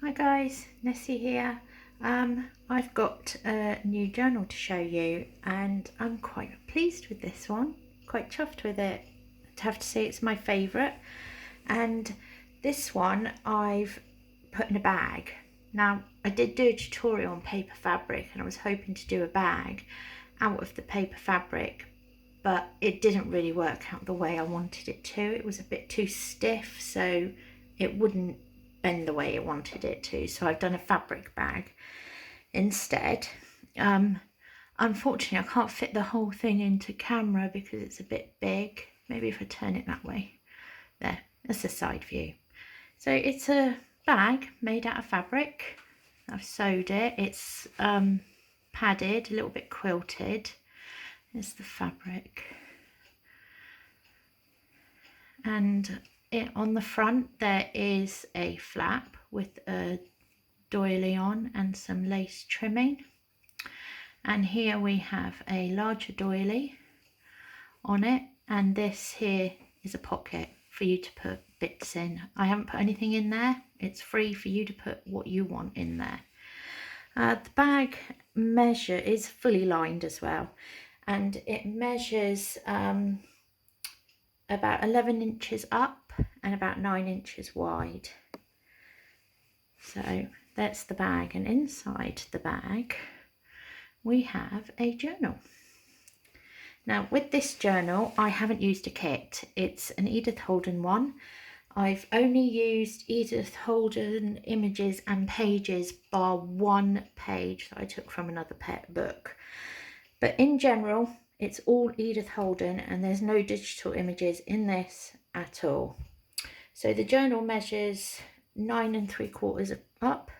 Hi guys, Nessie here. I've got a new journal to show you and I'm quite pleased with this one, quite chuffed with it. I'd have to say it's my favourite, and this one I've put in a bag. Now I did do a tutorial on paper fabric and I was hoping to do a bag out of the paper fabric, but it didn't really work out the way I wanted it to. It was a bit too stiff, so it wouldn't bend the way I wanted it to, so I've done a fabric bag instead. Unfortunately I can't fit the whole thing into camera because it's a bit big. Maybe if I turn it that way. There, that's a side view. So it's a bag made out of fabric. I've sewed it. It's padded, a little bit quilted. There's the fabric, and on the front there is a flap with a doily on and some lace trimming, and here we have a larger doily on it, and this here is a pocket for you to put bits in. I haven't put anything in there. It's free for you to put what you want in there. The bag measure is fully lined as well, and it measures about 11 inches up and about 9 inches wide. So that's the bag, and inside the bag we have a journal. Now with this journal I haven't used a kit. It's an Edith Holden one. I've only used Edith Holden images and pages bar one page that I took from another pet book, but in general it's all Edith Holden and there's no digital images in this at all. So the journal measures 9 3/4 up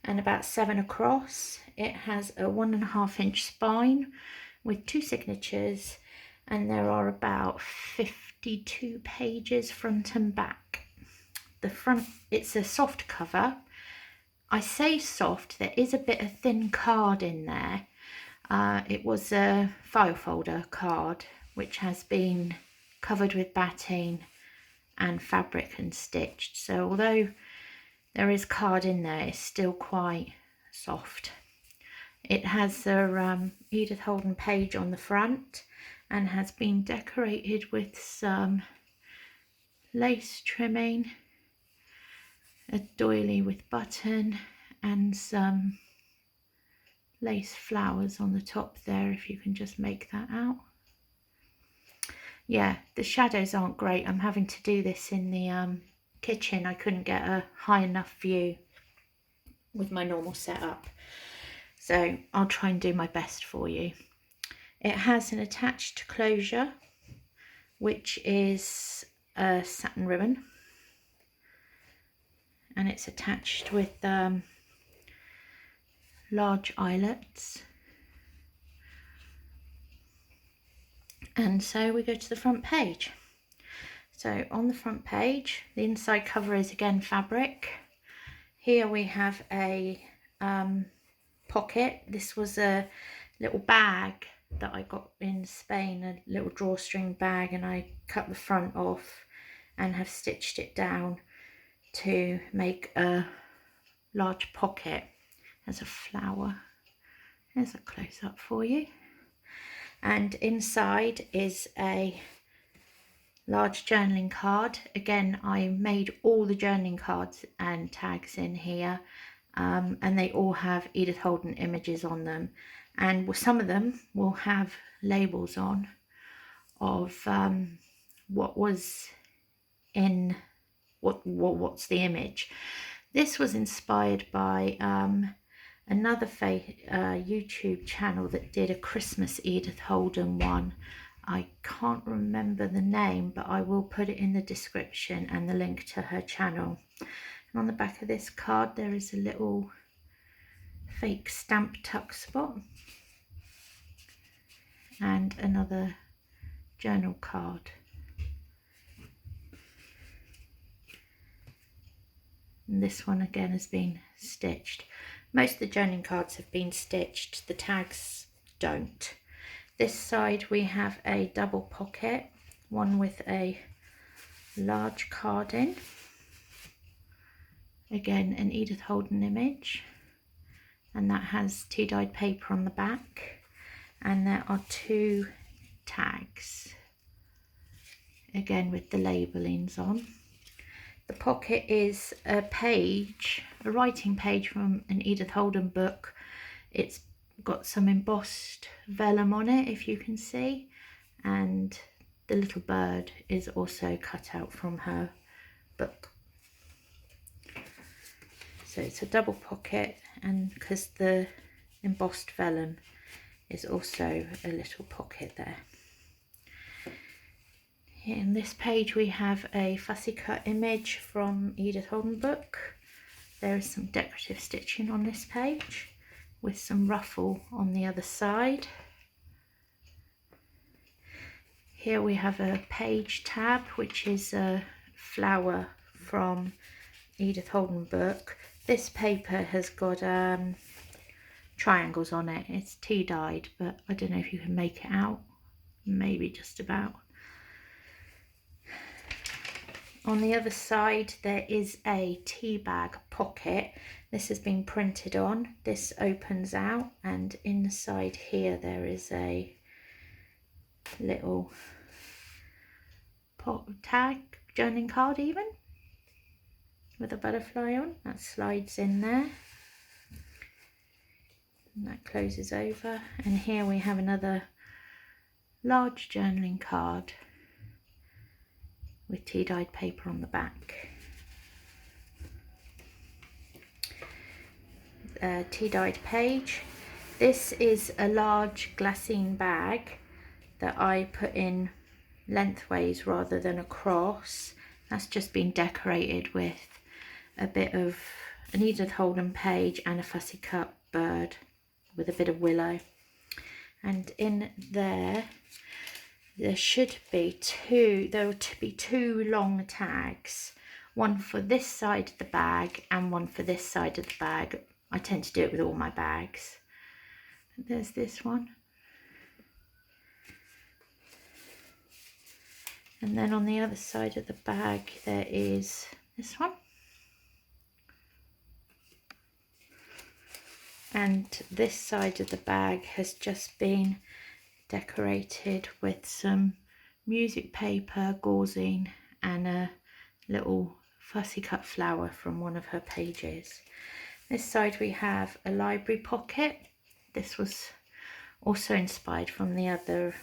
and about 7 across. It has a 1.5 inch spine with 2 signatures, and there are about 52 pages front and back. The front, it's a soft cover. I say soft, there is a bit of thin card in there. It was a file folder card which has been covered with batting and fabric and stitched, so although there is card in there, it's still quite soft. It has a Edith Holden page on the front and has been decorated with some lace trimming, a doily with button, and some lace flowers on the top there, if you can just make that out. Yeah, the shadows aren't great. I'm having to do this in the kitchen. I couldn't get a high enough view with my normal setup, so I'll try and do my best for you. It has an attached closure, which is a satin ribbon, and it's attached with large eyelets. And so we go to the front page. So on the front page, the inside cover is again fabric. Here we have a pocket. This was a little bag that I got in Spain, a little drawstring bag, and I cut the front off and have stitched it down to make a large pocket. There's a flower. There's a close-up for you. And inside is a large journaling card. Again, I made all the journaling cards and tags in here, and they all have Edith Holden images on them, and some of them will have labels on of what was in what's the image. This was inspired by another YouTube channel that did a Christmas Edith Holden one. I can't remember the name, but I will put it in the description and the link to her channel. And on the back of this card there is a little fake stamp tuck spot and another journal card. And this one again has been stitched. Most of the journaling cards have been stitched, the tags don't. This side we have a double pocket, one with a large card in Again, an Edith Holden image, and that has tea dyed paper on the back, and there are 2 tags, again with the labellings on. The pocket is a writing page from an Edith Holden book. It's got some embossed vellum on it, if you can see, and the little bird is also cut out from her book. So it's a double pocket, and because the embossed vellum is also a little pocket there. In this page we have a fussy cut image from Edith Holden book. There is some decorative stitching on this page with some ruffle on the other side. Here we have a page tab, which is a flower from Edith Holden book. This paper has got triangles on it. It's tea dyed, but I don't know if you can make it out. Maybe just about. On the other side there is a tea bag pocket. This has been printed on. This opens out, and inside here there is a little tag, journaling card even, with a butterfly on. That slides in there. And that closes over. And here we have another large journaling card with tea dyed paper on the back. Tea dyed page. This is a large glassine bag that I put in lengthways rather than across. That's just been decorated with a bit of an Edith Holden page and a fussy cut bird with a bit of willow. And in there should be two long tags, one for this side of the bag and one for this side of the bag. I tend to do it with all my bags. There's this one, and then on the other side of the bag there is this one, and this side of the bag has just been decorated with some music paper, gauzing, and a little fussy cut flower from one of her pages. This side we have a library pocket. This was also inspired from the other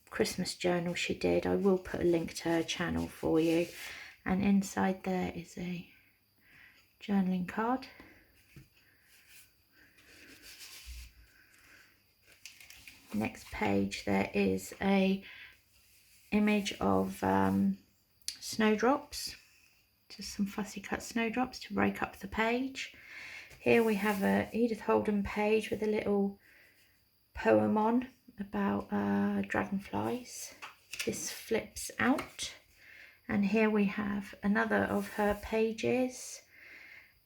Christmas journal she did. I will put a link to her channel for you. And inside there is a journaling card. Next page there is a image of snowdrops, just some fussy cut snowdrops to break up the page. Here we have a Edith Holden page with a little poem on about dragonflies. This flips out, and here we have another of her pages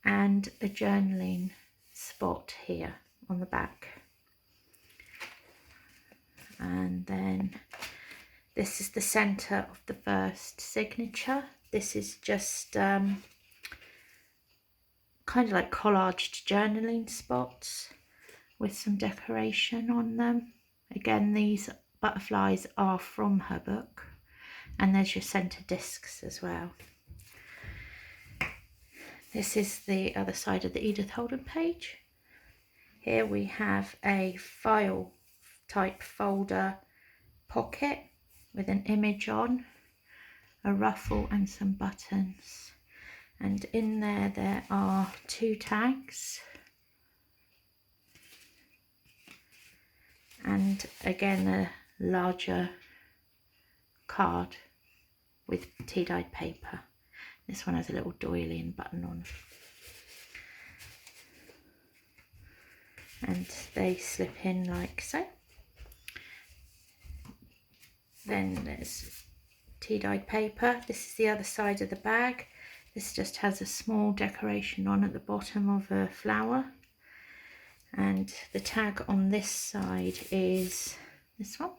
and a journaling spot here on the back. And then this is the center of the first signature. This is just kind of like collaged journaling spots with some decoration on them. Again, these butterflies are from her book, and there's your center discs as well. This is the other side of the Edith Holden page. Here we have a file type folder pocket with an image on, a ruffle and some buttons, and in there are 2 tags, and again a larger card with tea dyed paper. This one has a little doily and button on, and they slip in like so. Then there's tea dyed paper. This is the other side of the bag. This just has a small decoration on at the bottom of a flower, and the tag on this side is this one.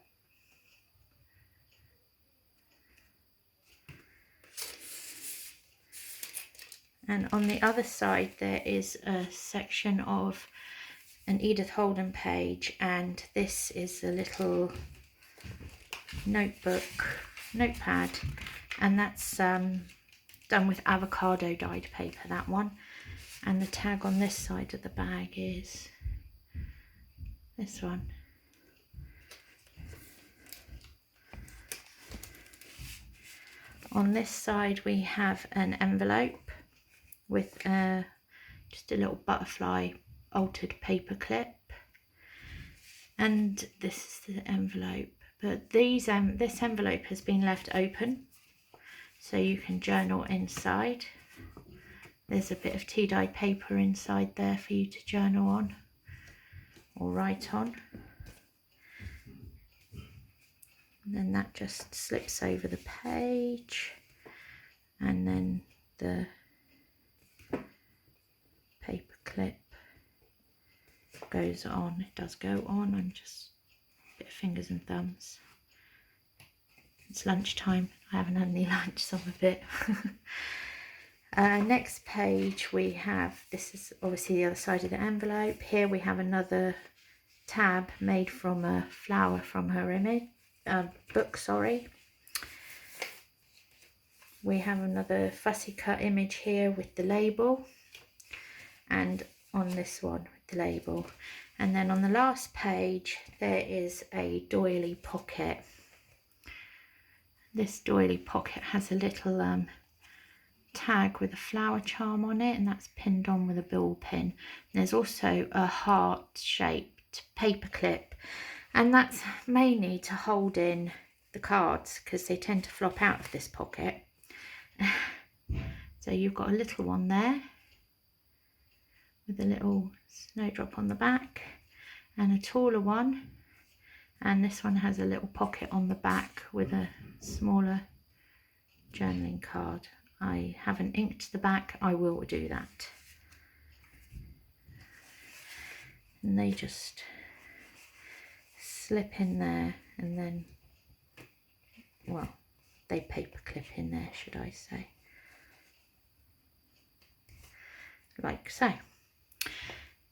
And on the other side there is a section of an Edith Holden page, and this is a little notepad, and that's done with avocado dyed paper, that one. And the tag on this side of the bag is this one. On this side we have an envelope with just a little butterfly altered paper clip, and this is the envelope. But this envelope has been left open, so you can journal inside. There's a bit of tea dye paper inside there for you to journal on or write on. And then that just slips over the page, and then the paper clip goes on. It does go on. I'm just a bit of fingers and thumbs. It's lunchtime. I haven't had any lunch, so I'm a bit. Next page we have, this is obviously the other side of the envelope. Here we have another tab made from a flower from her book. We have another fussy cut image here with the label, and on this one with the label. And then on the last page there is a Doily Pocket. This Doily Pocket has a little tag with a flower charm on it, and that's pinned on with a ball pin. There's also a heart-shaped paper clip, and that's mainly to hold in the cards because they tend to flop out of this pocket. So you've got a little one there with a little snowdrop on the back, and a taller one, and this one has a little pocket on the back with a smaller journaling card. I haven't inked the back, I will do that. And they just slip in there, and then, well, they paper clip in there, should I say, like so.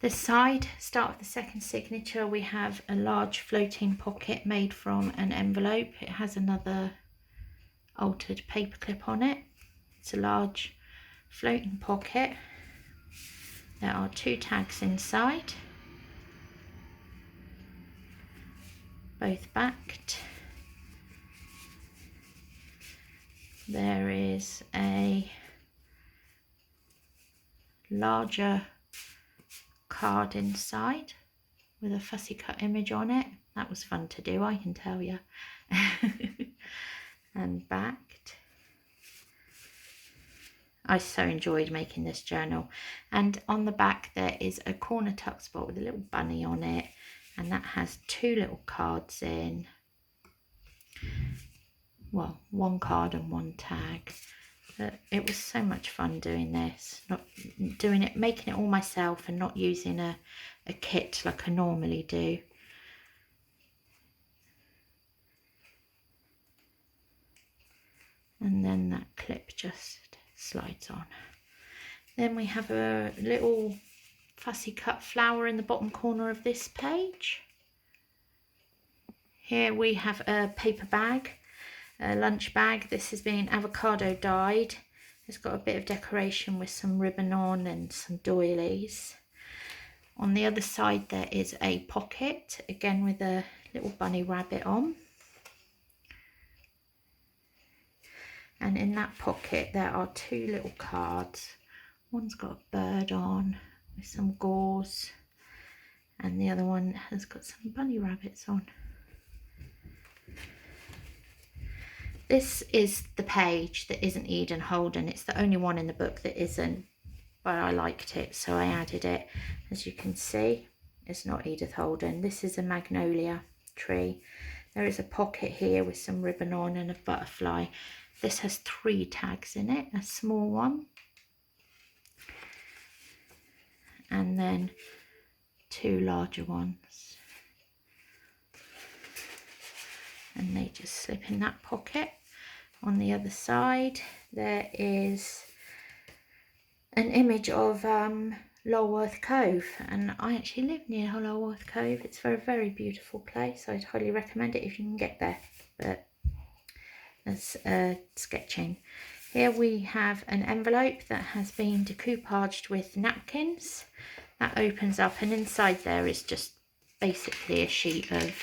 This side, start of the second signature, we have a large floating pocket made from an envelope. It has another altered paper clip on it. It's a large floating pocket. There are 2 tags inside, both backed. There is a larger card inside with a fussy cut image on it. That was fun to do, I can tell you. And backed. I so enjoyed making this journal. And on the back there is a corner tuck spot with a little bunny on it, and that has 2 little cards in. Well, 1 card and 1 tag. But it was so much fun doing this, making it all myself and not using a kit like I normally do. And then that clip just slides on. Then we have a little fussy cut flower in the bottom corner of this page. Here we have a paper bag, a lunch bag. This has been avocado dyed. It's got a bit of decoration with some ribbon on and some doilies. On the other side there is a pocket, again with a little bunny rabbit on. And in that pocket there are 2 little cards. One's got a bird on with some gauze, and the other one has got some bunny rabbits on. This is the page that isn't Edith Holden. It's the only one in the book that isn't, but I liked it, so I added it. As you can see, it's not Edith Holden. This is a Magnolia Tree. There is a pocket here with some ribbon on and a butterfly. This has 3 tags in it, a small one, and then 2 larger ones. And they just slip in that pocket. On the other side there is an image of Lulworth Cove, and I actually live near Lulworth Cove. It's a very beautiful place. I'd highly recommend it if you can get there, but that's sketching. Here we have an envelope that has been decoupaged with napkins. That opens up, and inside there is just basically a sheet of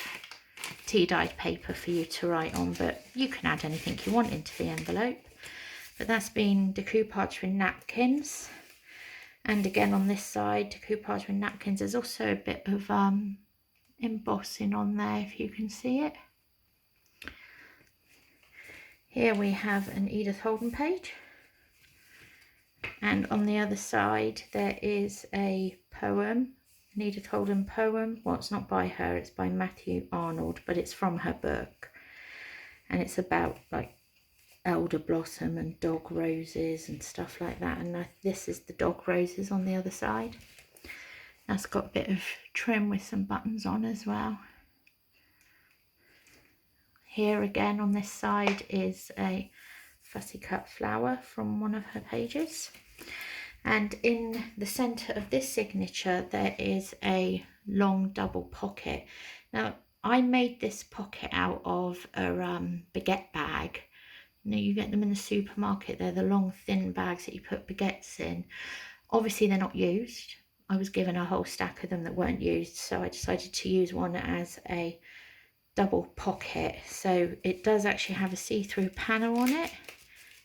tea-dyed paper for you to write on, but you can add anything you want into the envelope. But that's been decoupaged with napkins. And again on this side, decoupaged with napkins, there's also a bit of embossing on there, if you can see it. Here we have an Edith Holden page, and on the other side there is a poem, an Edith Holden poem. Well, it's not by her, it's by Matthew Arnold, but it's from her book, and it's about like elder blossom and dog roses and stuff like that, and this is the dog roses on the other side. That's got a bit of trim with some buttons on as well. Here again on this side is a fussy cut flower from one of her pages, and in the centre of this signature there is a long double pocket. Now I made this pocket out of a baguette bag. You know, you get them in the supermarket. They're the long thin bags that you put baguettes in. Obviously they're not used. I was given a whole stack of them that weren't used, so I decided to use one as a double pocket. So it does actually have a see-through panel on it,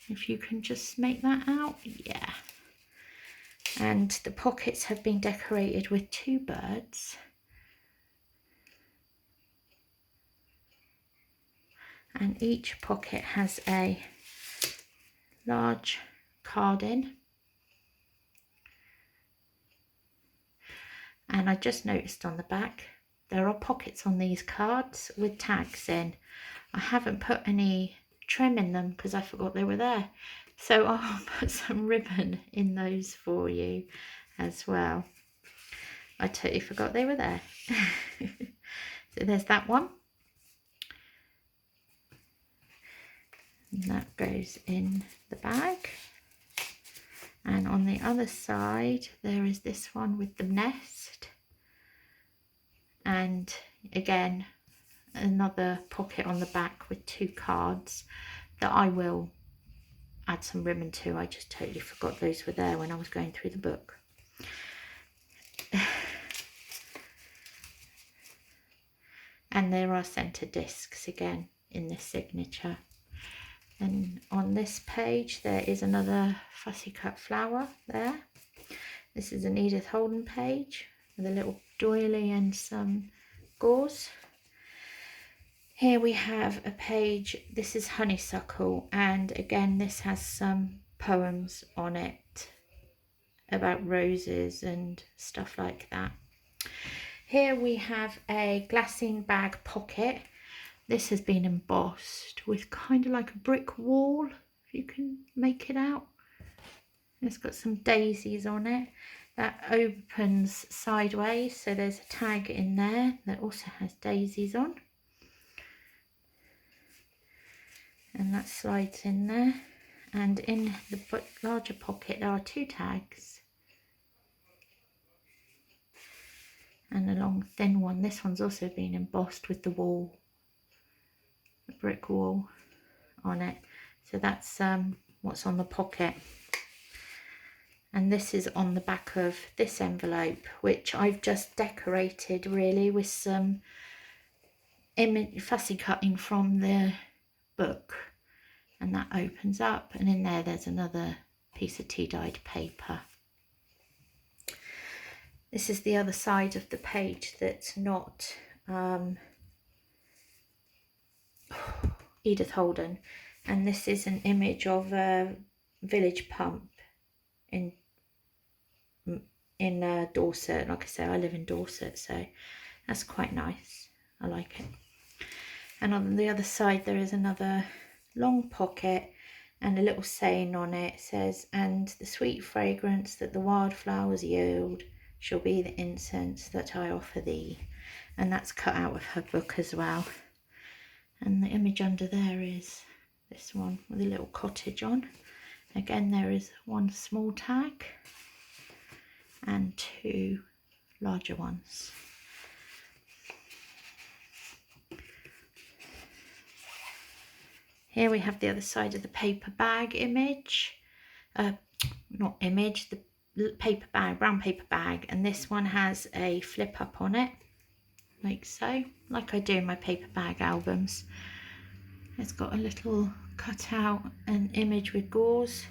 if you can just make that out. Yeah, and the pockets have been decorated with two birds, and each pocket has a large card in. And I just noticed on the back there are pockets on these cards with tags in. I haven't put any trim in them because I forgot they were there, so I'll put some ribbon in those for you as well. I totally forgot they were there. So there's that one, and that goes in the bag. And on the other side there is this one with the nest, and again another pocket on the back with two cards that I will add some ribbon to. I just totally forgot those were there when I was going through the book. And there are centre discs again in this signature. And on this page there is another fussy cut flower there. This is an Edith Holden page with a little doily and some gauze. Here we have a page, this is honeysuckle, and again this has some poems on it about roses and stuff like that. Here we have a glassine bag pocket. This has been embossed with kind of like a brick wall, if you can make it out. It's got some daisies on it. That opens sideways, so there's a tag in there that also has daisies on. And that slides in there. And in the larger pocket there are two tags. And a long thin one. This one's also been embossed with the wall, the brick wall on it. So that's what's on the pocket. And this is on the back of this envelope, which I've just decorated really with some fussy cutting from the book. And that opens up, and in there's another piece of tea-dyed paper. This is the other side of the page that's not Edith Holden, and this is an image of a village pump in Dorset. Like I say, I live in Dorset, so that's quite nice. I like it. And on the other side there is another long pocket and a little saying on it. It says, "And the sweet fragrance that the wildflowers yield shall be the incense that I offer thee." And that's cut out of her book as well. And the image under there is this one with a little cottage on. Again, there is one small tag and two larger ones. Here we have the other side of the paper bag image, not image, the paper bag, brown paper bag, and this one has a flip up on it, like so, like I do in my paper bag albums. It's got a little cutout, an image with gauze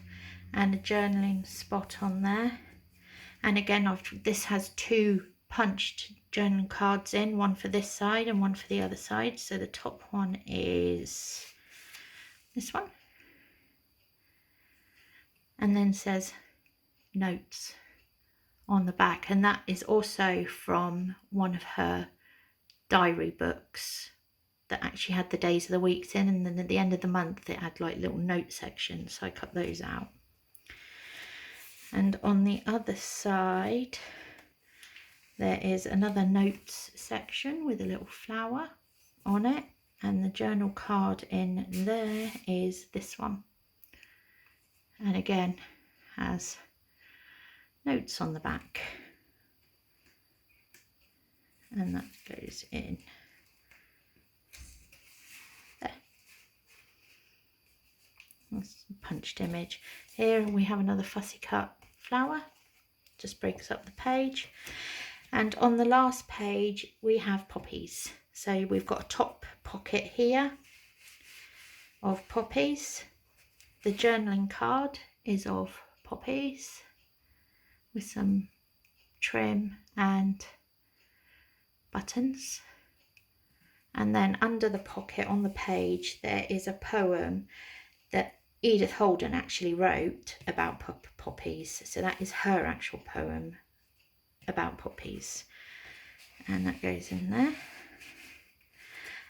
and a journaling spot on there. And again, this has two punched journaling cards in, one for this side and one for the other side. So the top one is this one, and then says notes on the back, and that is also from one of her diary books that actually had the days of the weeks in, and then at the end of the month it had like little note sections, so I cut those out. And on the other side there is another notes section with a little flower on it, and the journal card in there is this one, and again has notes on the back, and that goes in there. That's a punched image. Here we have another fussy cut flower, just breaks up the page. And on the last page we have poppies. So we've got a top pocket here of poppies. The journaling card is of poppies with some trim and buttons. And then under the pocket on the page there is a poem that Edith Holden actually wrote about poppies. So that is her actual poem about poppies, and that goes in there.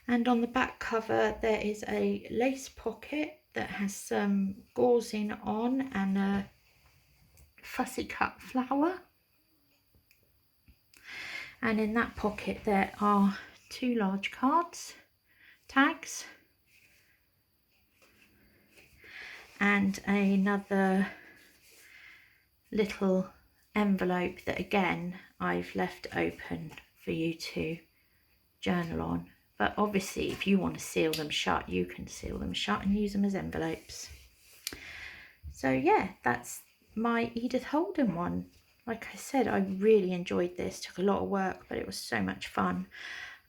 And on the back cover there is a lace pocket that has some gauzing on and a fussy cut flower, and in that pocket there are two large tags, and another little envelope that again I've left open for you to journal on. But obviously if you want to seal them shut, you can seal them shut and use them as envelopes. So yeah, that's my Edith Holden one. Like I said, I really enjoyed this. Took a lot of work, but it was so much fun.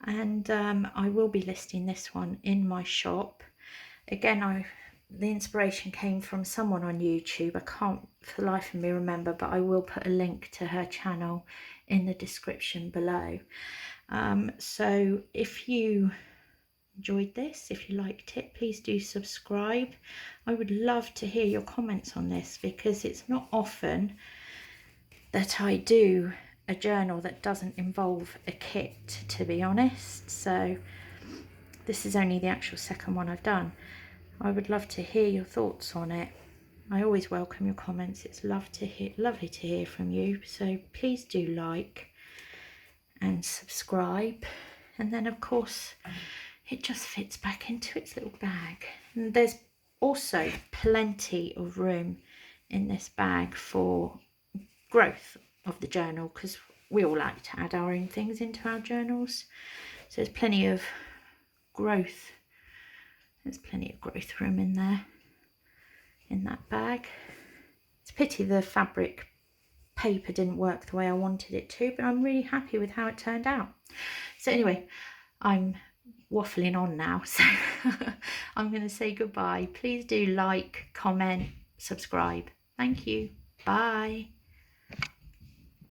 And I will be listing this one in my shop. Again, the inspiration came from someone on YouTube. I can't for the life of me remember, but I will put a link to her channel in the description below. So if you enjoyed this, if you liked it, please do subscribe. I would love to hear your comments on this, because it's not often that I do a journal that doesn't involve a kit, to be honest. So this is only the actual second one I've done. I would love to hear your thoughts on it. I always welcome your comments. It's lovely to hear from you. So please do like and subscribe. And then of course it just fits back into its little bag. And there's also plenty of room in this bag for growth of the journal, because we all like to add our own things into our journals. So there's plenty of growth. There's plenty of growth room in there, in that bag. It's a pity the fabric paper didn't work the way I wanted it to, but I'm really happy with how it turned out. So anyway, I'm waffling on now, so I'm going to say goodbye. Please do like, comment, subscribe. Thank you. Bye.